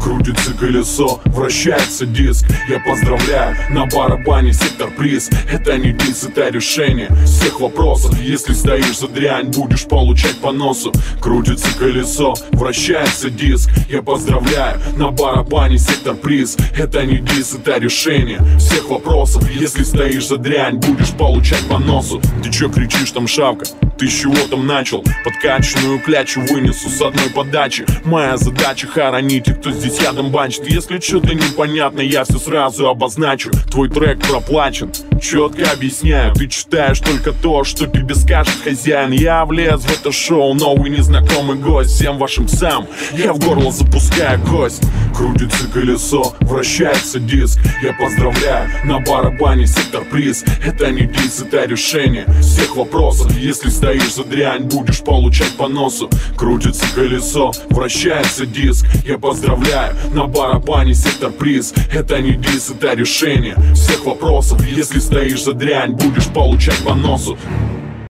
Крутится колесо, вращается диск. Я поздравляю, на барабане сектор приз. Это не диск, это решение всех вопросов. Если стоишь за дрянь, будешь получать по носу. Крутится колесо, вращается диск. Я поздравляю, на барабане сектор приз. Это не диск, это решение всех вопросов. Если стоишь за дрянь, будешь получать по носу. Ты чё кричишь там, шавка? Ты с чего там начал? Подкачанную клячу вынесу с одной подачи. Моя задача хоронить и кто здесь рядом банчит. Если что-то непонятно, я все сразу обозначу. Твой трек проплачен, четко объясняю. Ты читаешь только то, что тебе скажет хозяин. Я влез в это шоу, новый незнакомый гость. Всем вашим псам я в горло запускаю кость. Крутится колесо, вращается диск. Я поздравляю, на барабане сектор приз. Это не диск, это решение всех вопросов. Если стоишь за дрянь, будешь получать по носу. Крутится колесо, вращается диск. Я поздравляю, на барабане сектор приз. Это не диск, это решение всех вопросов. Если стоишь за дрянь, будешь получать по носу.